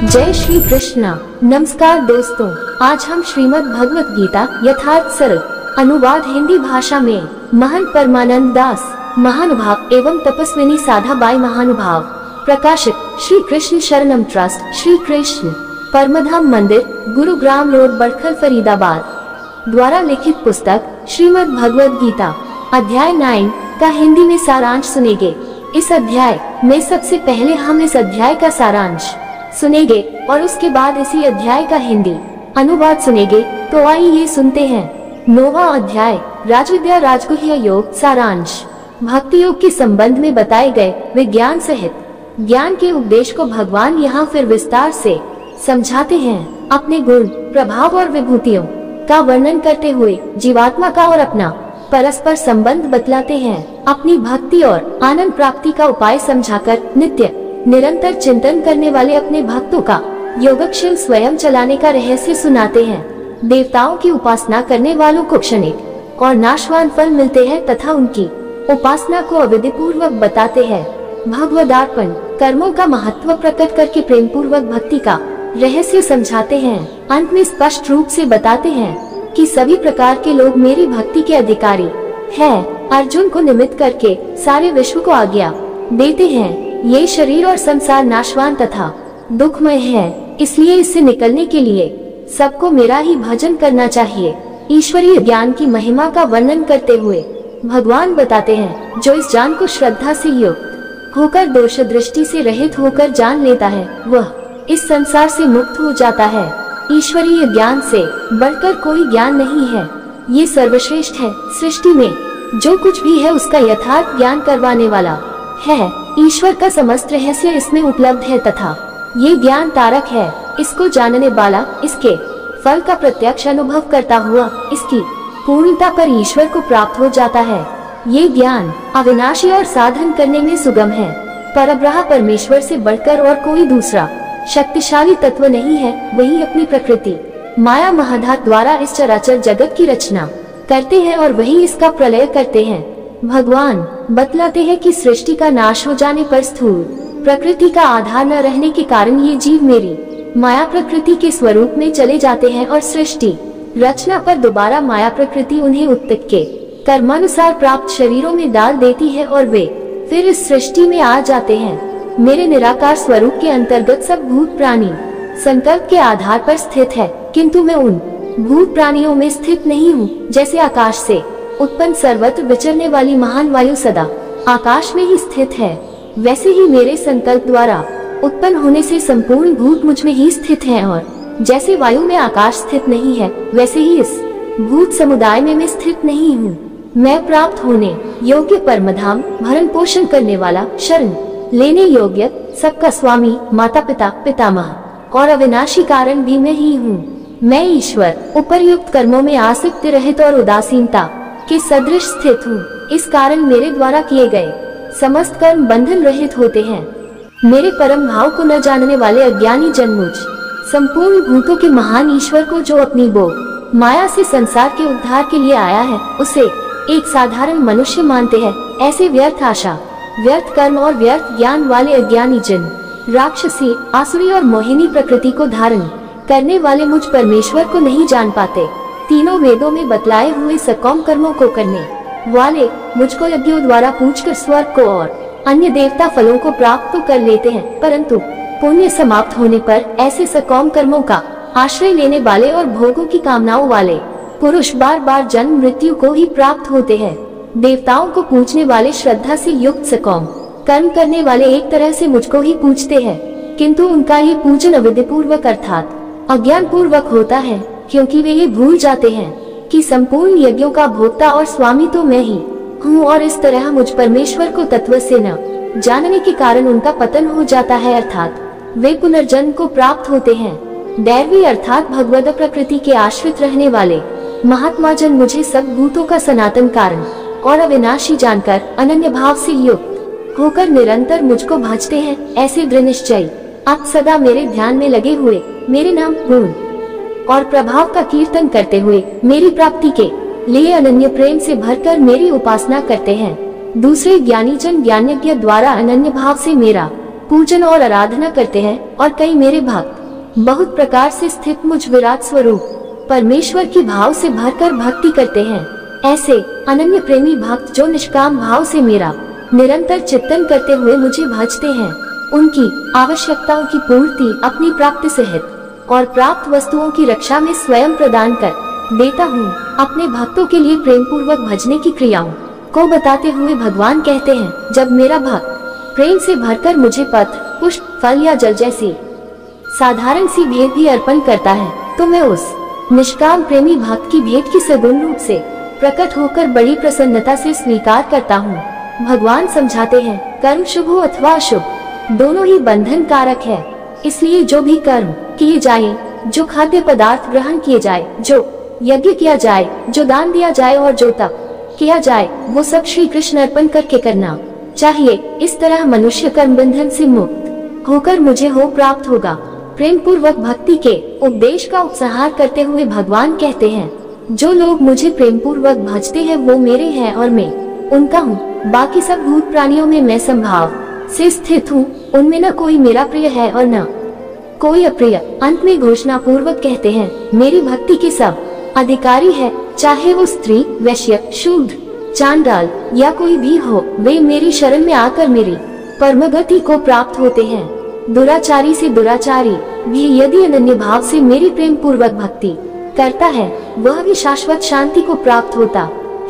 जय श्री कृष्णा। नमस्कार दोस्तों, आज हम श्रीमद् भगवत गीता यथार्थ सरल अनुवाद हिंदी भाषा में महंत परमानंद दास महानुभाव एवं तपस्विनी साधा बाई महानुभाव प्रकाशित श्री कृष्ण शरणम ट्रस्ट, श्री कृष्ण परमधाम मंदिर, गुरुग्राम रोड, बड़खल, फरीदाबाद द्वारा लिखित पुस्तक श्रीमद् भगवत गीता अध्याय 9 का हिंदी में सारांश सुनेंगे। इस अध्याय में सबसे पहले हम इस अध्याय का सारांश सुनेंगे और उसके बाद इसी अध्याय का हिंदी अनुवाद सुनेंगे। तो आइए सुनते हैं। 9वां अध्याय राजविद्या राजगुह्य योग सारांश। भक्ति योग के संबंध में बताए गए विज्ञान सहित ज्ञान के उपदेश को भगवान यहाँ फिर विस्तार से समझाते हैं। अपने गुण, प्रभाव और विभूतियों का वर्णन करते हुए जीवात्मा का और अपना परस्पर संबंध बतलाते हैं। अपनी भक्ति और आनंद प्राप्ति का उपाय समझाकर नित्य निरंतर चिंतन करने वाले अपने भक्तों का योगक्षेम स्वयं चलाने का रहस्य सुनाते हैं। देवताओं की उपासना करने वालों को क्षणिक और नाशवान फल मिलते हैं तथा उनकी उपासना को अविधि पूर्वक बताते हैं। भगवदार्पण कर्मों का महत्व प्रकट करके प्रेम पूर्वक भक्ति का रहस्य समझाते हैं। अंत में स्पष्ट रूप से बताते हैं कि सभी प्रकार के लोग मेरी भक्ति के अधिकारी हैं। अर्जुन को निमित्त करके सारे विश्व को आज्ञा देते हैं। ये शरीर और संसार नाशवान तथा दुखमय है, इसलिए इससे निकलने के लिए सबको मेरा ही भजन करना चाहिए। ईश्वरीय ज्ञान की महिमा का वर्णन करते हुए भगवान बताते हैं, जो इस ज्ञान को श्रद्धा से युक्त होकर दोष दृष्टि से रहित होकर जान लेता है, वह इस संसार से मुक्त हो जाता है। ईश्वरीय ज्ञान से बढ़कर कोई ज्ञान नहीं है, ये सर्वश्रेष्ठ है। सृष्टि में जो कुछ भी है उसका यथार्थ ज्ञान करवाने वाला है। ईश्वर का समस्त रहस्य इसमें उपलब्ध है तथा ये ज्ञान तारक है। इसको जानने वाला इसके फल का प्रत्यक्ष अनुभव करता हुआ इसकी पूर्णता पर ईश्वर को प्राप्त हो जाता है। ये ज्ञान अविनाशी और साधन करने में सुगम है। परब्रह्म परमेश्वर से बढ़कर और कोई दूसरा शक्तिशाली तत्व नहीं है। वही अपनी प्रकृति माया महाधात द्वारा इस चराचर जगत की रचना करते हैं और वही इसका प्रलय करते हैं। भगवान बतलाते हैं कि सृष्टि का नाश हो जाने पर स्थूल प्रकृति का आधार न रहने के कारण ये जीव मेरी माया प्रकृति के स्वरूप में चले जाते हैं और सृष्टि रचना पर दोबारा माया प्रकृति उन्हें उत्तक के कर्मानुसार प्राप्त शरीरों में डाल देती है और वे फिर इस सृष्टि में आ जाते हैं। मेरे निराकार स्वरूप के अंतर्गत सब भूत प्राणी संकल्प के आधार पर स्थित है, किंतु मैं उन भूत प्राणियों में स्थित नहीं हूँ। जैसे आकाश से उत्पन्न सर्वत्र विचरने वाली महान वायु सदा आकाश में ही स्थित है, वैसे ही मेरे संकल्प द्वारा उत्पन्न होने से संपूर्ण भूत मुझ में ही स्थित हैं। और जैसे वायु में आकाश स्थित नहीं है, वैसे ही इस भूत समुदाय में मैं स्थित नहीं हूँ। मैं प्राप्त होने योग्य परमधाम, भरण पोषण करने वाला, शरण लेने योग्य, सबका स्वामी, माता पिता, पितामह और अविनाशी कारण भी मैं ही हूँ। मैं ईश्वर उपर्युक्त कर्मों में आसक्ति रहित और उदासीनता के सदृश स्थित हूँ। इस कारण मेरे द्वारा किए गए समस्त कर्म बंधन रहित होते हैं। मेरे परम भाव को न जानने वाले अज्ञानी जन मुझ संपूर्ण भूतों के महान ईश्वर को, जो अपनी भोग माया से संसार के उद्धार के लिए आया है, उसे एक साधारण मनुष्य मानते हैं। ऐसे व्यर्थ आशा, व्यर्थ कर्म और व्यर्थ ज्ञान वाले अज्ञानी जन राक्षसी, आसुरी और मोहिनी प्रकृति को धारण करने वाले मुझ परमेश्वर को नहीं जान पाते। तीनों वेदों में बतलाए हुए सकौम कर्मों को करने वाले मुझको यज्ञों द्वारा पूजकर स्वर्ग को और अन्य देवता फलों को प्राप्त तो कर लेते हैं, परंतु पुण्य समाप्त होने पर ऐसे सकौम कर्मों का आश्रय लेने वाले और भोगों की कामनाओं वाले पुरुष बार बार जन्म मृत्यु को ही प्राप्त होते हैं। देवताओं को पूजने वाले श्रद्धा से युक्त सकौम कर्म करने वाले एक तरह से मुझको ही पूजते हैं, किंतु उनका ये पूजन अविधि पूर्वक अर्थात अज्ञान पूर्वक होता है, क्योंकि वे ये भूल जाते हैं कि संपूर्ण यज्ञों का भोक्ता और स्वामी तो मैं ही हूँ। और इस तरह मुझ परमेश्वर को तत्व से न जानने के कारण उनका पतन हो जाता है, अर्थात वे पुनर्जन्म को प्राप्त होते हैं। दैवी अर्थात भगवद प्रकृति के आश्रित रहने वाले महात्मा जन मुझे सब भूतों का सनातन कारण और अविनाशी जानकर अनन्य भाव से युक्त होकर निरंतर मुझको भजते हैं। ऐसे दृढ़ निश्चयी आप सदा मेरे ध्यान में लगे हुए मेरे नाम, गुण और प्रभाव का कीर्तन करते हुए मेरी प्राप्ति के लिए अनन्य प्रेम से भरकर मेरी उपासना करते हैं। दूसरे ज्ञानी जन ज्ञानयज्ञ द्वारा अनन्य भाव से मेरा पूजन और आराधना करते हैं और कई मेरे भक्त बहुत प्रकार से स्थित मुझ विराट स्वरूप परमेश्वर की भाव से भरकर भक्ति करते हैं। ऐसे अनन्य प्रेमी भक्त जो निष्काम भाव से मेरा निरंतर चिंतन करते हुए मुझे भजते हैं, उनकी आवश्यकताओं की पूर्ति अपनी प्राप्ति सहित और प्राप्त वस्तुओं की रक्षा में स्वयं प्रदान कर देता हूँ। अपने भक्तों के लिए प्रेम पूर्वक भजने की क्रियाओं को बताते हुए भगवान कहते हैं, जब मेरा भक्त प्रेम से भरकर मुझे पत्र, पुष्प, फल या जल जैसी साधारण सी भेंट भी अर्पण करता है, तो मैं उस निष्काम प्रेमी भक्त की भेंट की सगुण रूप से प्रकट होकर बड़ी प्रसन्नता से स्वीकार करता हूँ। भगवान समझाते हैं, कर्म शुभ हो अथवा अशुभ दोनों ही बंधन कारक है। इसलिए जो भी कर्म किए जाए, जो खाद्य पदार्थ ग्रहण किए जाए, जो यज्ञ किया जाए, जो दान दिया जाए और जो तप किया जाए, वो सब श्री कृष्ण अर्पण करके करना चाहिए। इस तरह मनुष्य कर्म बंधन से मुक्त होकर मुझे हो प्राप्त होगा। प्रेम पूर्वक भक्ति के उपदेश का उपसंहार करते हुए भगवान कहते हैं, जो लोग मुझे प्रेम पूर्वक भजते हैं वो मेरे हैं और मैं उनका हूँ। बाकी सब भूत प्राणियों में मैं संभाव से स्थित हूँ, उनमें न कोई मेरा प्रिय है और न कोई अप्रिय। अंत में घोषणा पूर्वक कहते हैं, मेरी भक्ति के सब अधिकारी है, चाहे वो स्त्री, वैश्य, शूद्र, चांडाल या कोई भी हो, वे मेरी शरण में आकर मेरी परमगति को प्राप्त होते हैं। दुराचारी से दुराचारी भी यदि अनन्य भाव से मेरी प्रेम पूर्वक भक्ति करता है, वह भी शाश्वत शांति को प्राप्त होता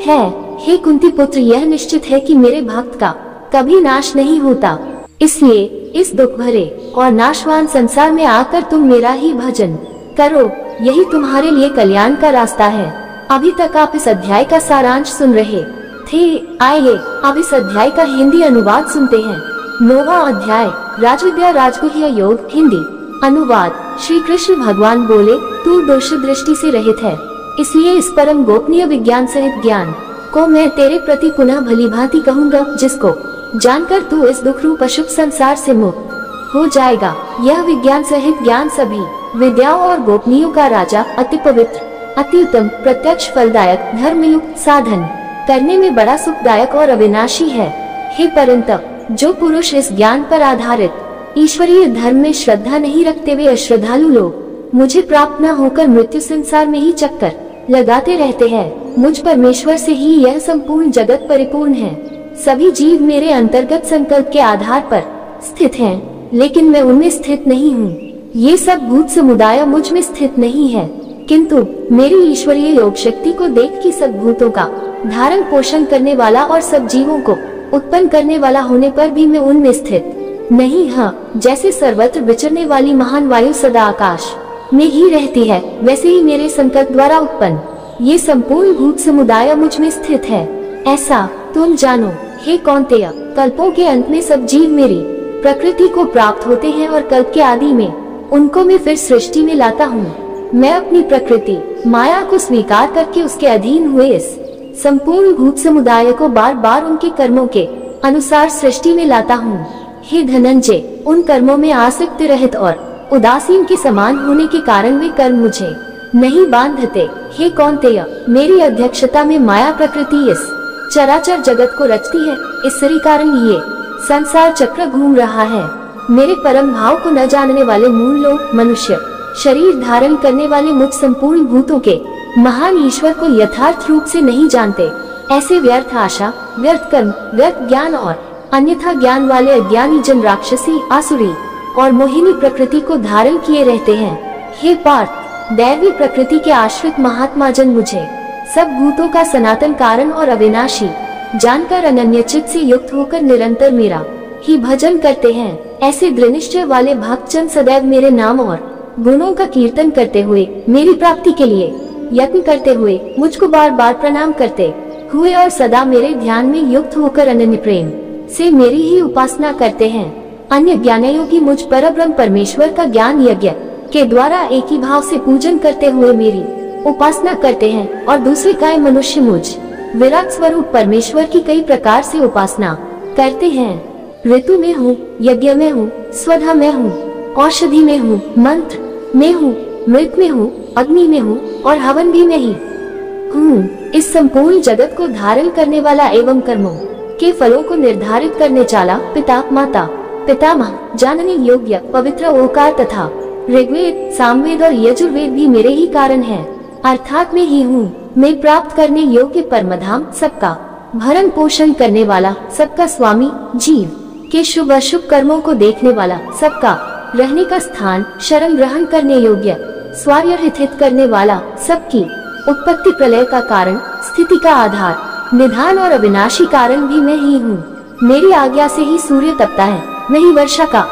है। हे कुंती पुत्र, यह निश्चित है कि मेरे भक्त का कभी नाश नहीं होता। इसलिए इस दुख भरे और नाशवान संसार में आकर तुम मेरा ही भजन करो, यही तुम्हारे लिए कल्याण का रास्ता है। अभी तक आप इस अध्याय का सारांश सुन रहे थे। आइए अब इस अध्याय का हिंदी अनुवाद सुनते हैं। 9वां अध्याय, राजविद्या राजगुह्य योग। हिंदी अनुवाद। श्री कृष्ण भगवान बोले, तू दोष दृष्टि से रहित है, इसलिए इस परम गोपनीय विज्ञान सहित ज्ञान को मैं तेरे प्रति पुनः भली भांति कहूँगा, जिसको जानकर तू इस दुख रूप अशुभ संसार से मुक्त हो जाएगा। यह विज्ञान सहित ज्ञान सभी विद्याओं और गोपनीयों का राजा, अति पवित्र, अति उत्तम, प्रत्यक्ष फलदायक, धर्मयुक्त, साधन करने में बड़ा सुखदायक और अविनाशी है। हे परंतप, जो पुरुष इस ज्ञान पर आधारित ईश्वरीय धर्म में श्रद्धा नहीं रखते, वे अश्रद्धालु लोग मुझे प्राप्त न होकर मृत्यु संसार में ही चक्कर लगाते रहते हैं। मुझ परमेश्वर से ही यह संपूर्ण जगत परिपूर्ण है। सभी जीव मेरे अंतर्गत संकल्प के आधार पर स्थित हैं, लेकिन मैं उनमें स्थित नहीं हूँ। ये सब भूत समुदाय मुझ में स्थित नहीं है, किंतु मेरी ईश्वरीय योग शक्ति को देख कि सब भूतों का धारण पोषण करने वाला और सब जीवों को उत्पन्न करने वाला होने पर भी मैं उनमें स्थित नहीं। हाँ, जैसे सर्वत्र विचरने वाली महान वायु सदा आकाश में ही रहती है, वैसे ही मेरे संकल्प द्वारा उत्पन्न ये संपूर्ण भूत समुदाय मुझ में स्थित है, ऐसा तुम जानो। हे कौन्तेय, कल्पों के अंत में सब जीव मेरी प्रकृति को प्राप्त होते हैं और कल्प के आदि में उनको मैं फिर सृष्टि में लाता हूँ। मैं अपनी प्रकृति माया को स्वीकार करके उसके अधीन हुए इस संपूर्ण भूत समुदाय को बार बार उनके कर्मों के अनुसार सृष्टि में लाता हूँ। हे धनंजय, उन कर्मों में आसक्त रहित और उदासीन के समान होने के कारण वे कर्म मुझे नहीं बांधते। हे कौन्तेय, मेरी अध्यक्षता में माया प्रकृति इस चराचर जगत को रचती है, इसी कारण ये संसार चक्र घूम रहा है। मेरे परम भाव को न जानने वाले मूल लोग मनुष्य शरीर धारण करने वाले मुझ संपूर्ण भूतों के महान ईश्वर को यथार्थ रूप से नहीं जानते। ऐसे व्यर्थ आशा, व्यर्थ कर्म, व्यर्थ ज्ञान और अन्यथा ज्ञान वाले अज्ञानी जन राक्षसी, आसुरी और मोहिनी प्रकृति को धारण किए रहते हैं। हे पार्थ, दैवी प्रकृति के आश्रित महात्मा जन मुझे सब भूतों का सनातन कारण और अविनाशी जानकर अनन्य चित्त से युक्त होकर निरंतर मेरा ही भजन करते हैं। ऐसे दृढ़निश्चय वाले भक्तजन सदैव मेरे नाम और गुणों का कीर्तन करते हुए, मेरी प्राप्ति के लिए यत्न करते हुए, मुझको बार बार प्रणाम करते हुए और सदा मेरे ध्यान में युक्त होकर अनन्य प्रेम से मेरी ही उपासना करते हैं। अन्य ज्ञानयोगी मुझ परब्रह्म परमेश्वर का ज्ञान यज्ञ के द्वारा एक ही भाव से पूजन करते हुए मेरी उपासना करते हैं, और दूसरे काय मनुष्य मुझ विराट स्वरूप परमेश्वर की कई प्रकार से उपासना करते हैं। ऋतु में हूँ, यज्ञ में हूँ, स्वधा में हूँ, औषधि में हूँ, मंत्र में हूँ, मृत में हूँ, अग्नि में हूँ और हवन भी में ही हूँ। इस संपूर्ण जगत को धारण करने वाला एवं कर्मों के फलों को निर्धारित करने चाला पिता, माता, पितामह, जानने योग्य, पवित्र ओकार तथा ऋग्वेद, सामवेद और यजुर्वेद भी मेरे ही कारण हैं, अर्थात मैं ही हूँ। मैं प्राप्त करने योग्य परमधाम, सबका भरण पोषण करने वाला, सबका स्वामी, जीव के शुभ अशुभ कर्मों को देखने वाला, सबका रहने का स्थान, शरण ग्रहण करने योग्य, स्वार्थ हित करने वाला, सबकी उत्पत्ति प्रलय का कारण, स्थिति का आधार, निधान और अविनाशी कारण भी मैं ही हूँ। मेरी आज्ञा से ही सूर्य तपता है, मैं ही वर्षा का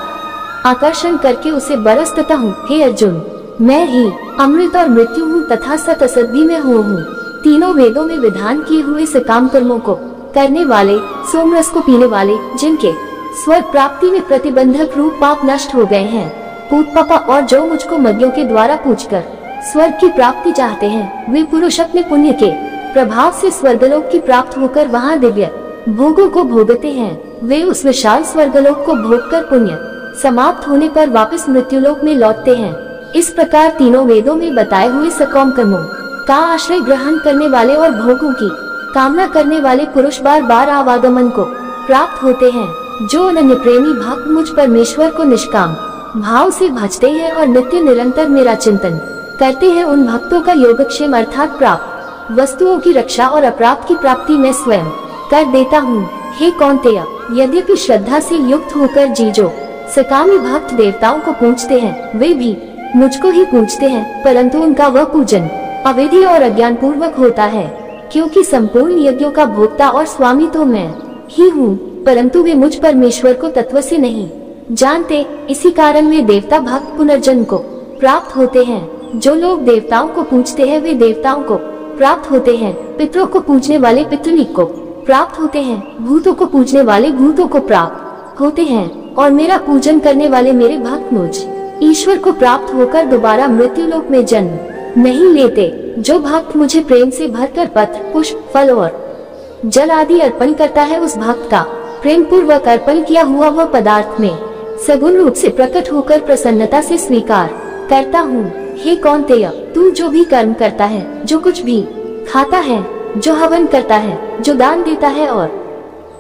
आकर्षण करके उसे बरसता हूँ। हे अर्जुन, मैं ही अमृत और मृत्यु हूँ तथा सत असत भी मैं हूँ। तीनों वेदों में विधान किए हुए सकाम कर्मों को करने वाले, सोमरस को पीने वाले, जिनके स्वर्ग प्राप्ति में प्रतिबंधक रूप पाप नष्ट हो गए हैं, पूत पापा, और जो मुझको मध्यों के द्वारा पूछकर स्वर्ग की प्राप्ति चाहते हैं, वे पुरुष अपने पुण्य के प्रभाव से स्वर्गलोक की प्राप्त होकर वहाँ दिव्य भोगों को भोगते हैं। वे उस विशाल स्वर्गलोक को भोगकर पुण्य समाप्त होने पर वापस मृत्युलोक में लौटते हैं। इस प्रकार तीनों वेदों में बताए हुए सकाम कर्मों का आश्रय ग्रहण करने वाले और भोगों की कामना करने वाले पुरुष बार बार आवागमन को प्राप्त होते हैं। जो अनन्य प्रेमी भक्त मुझ परमेश्वर को निष्काम भाव से भजते हैं और नित्य निरंतर मेरा चिंतन करते हैं, उन भक्तों का योगक्षेम अर्थात प्राप्त वस्तुओं की रक्षा और अप्राप्त की प्राप्ति मैं स्वयं कर देता हूँ। हे कौन्तेय, यद्यपि श्रद्धा से युक्त होकर जीजो सकामी भक्त देवताओं को पूजते हैं, वे भी मुझको ही पूजते हैं, परंतु उनका वह पूजन अविधि और अज्ञान पूर्वक होता है, क्योंकि संपूर्ण यज्ञों का भोक्ता और स्वामी तो मैं ही हूँ, परंतु वे मुझ परमेश्वर को तत्व से नहीं जानते। इसी कारण वे देवता भक्त पुनर्जन्म को प्राप्त होते हैं। जो लोग देवताओं को पूजते हैं वे देवताओं को प्राप्त होते हैं, पितरों को पूजने वाले पितृलोक को प्राप्त होते हैं, भूतों को पूजने वाले भूतों को प्राप्त होते हैं, और मेरा पूजन करने वाले मेरे भक्त मुझ ईश्वर को प्राप्त होकर दोबारा मृत्युलोक में जन्म नहीं लेते। जो भक्त मुझे प्रेम से भरकर पत्र, पुष्प, फल और जल आदि अर्पण करता है, उस भक्त का प्रेम पूर्वक अर्पण किया हुआ वह पदार्थ में सगुण रूप से प्रकट होकर प्रसन्नता से स्वीकार करता हूँ। हे कौन्तेय, तू जो भी कर्म करता है, जो कुछ भी खाता है, जो हवन करता है, जो दान देता है और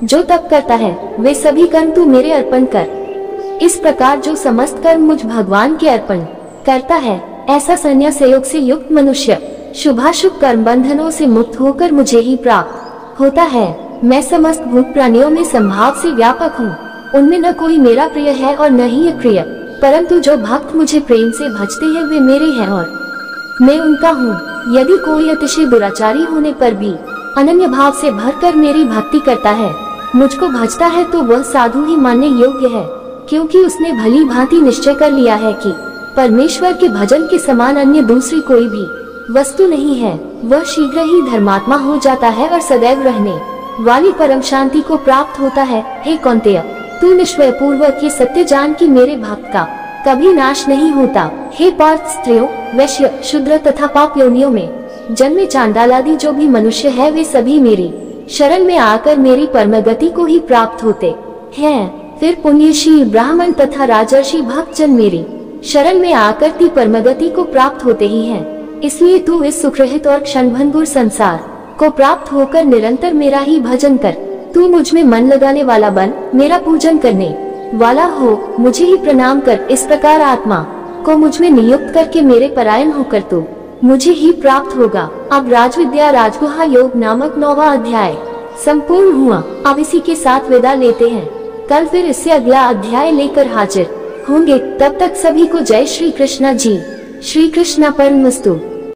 जो तप करता है, वे सभी कर्म तू मेरे अर्पण कर। इस प्रकार जो समस्त कर्म मुझ भगवान के अर्पण करता है, ऐसा संन्यास योग से युक्त मनुष्य शुभाशुभ कर्म बंधनों से मुक्त होकर मुझे ही प्राप्त होता है। मैं समस्त भूत प्राणियों में संभाव से व्यापक हूँ, उनमें न कोई मेरा प्रिय है और न ही अप्रिय, परंतु जो भक्त मुझे प्रेम से भजते हैं वे मेरे हैं और मैं उनका हूँ। यदि कोई अतिशय दुराचारी होने पर भी अनन्य भाव से भरकर मेरी भक्ति करता है, मुझको भजता है, तो वह साधु ही मानने योग्य है, क्योंकि उसने भली भांति निश्चय कर लिया है कि परमेश्वर के भजन के समान अन्य दूसरी कोई भी वस्तु नहीं है। वह शीघ्र ही धर्मात्मा हो जाता है और सदैव रहने वाली परम शांति को प्राप्त होता है। हे कौन्तेय, तू निश्चय पूर्वक ये सत्य जान कि मेरे भक्त का कभी नाश नहीं होता। हे पार्थ, स्त्रियों, वैश्य, शूद्र तथा पाप योनियों में जन्मे चांडाल आदि जो भी मनुष्य है, वे सभी मेरी शरण में आकर मेरी परम गति को ही प्राप्त होते हैं। फिर पुण्यशील ब्राह्मण तथा राजर्षि भक्तजन मेरी शरण में आकर ती परम गति को प्राप्त होते ही हैं। इसलिए तू इस सुखरहित और क्षणभंगुर संसार को प्राप्त होकर निरंतर मेरा ही भजन कर। तू मुझ में मन लगाने वाला बन, मेरा पूजन करने वाला हो, मुझे ही प्रणाम कर। इस प्रकार आत्मा को मुझ में नियुक्त करके मेरे परायण होकर तू मुझे ही प्राप्त होगा। अब राजविद्या राजगुहा योग नामक 9वां अध्याय संपूर्ण हुआ। अब इसी के साथ विदा लेते हैं। कल फिर इससे अगला अध्याय लेकर हाजिर होंगे। तब तक सभी को जय श्री कृष्णा जी। श्री कृष्णा परमस्तु।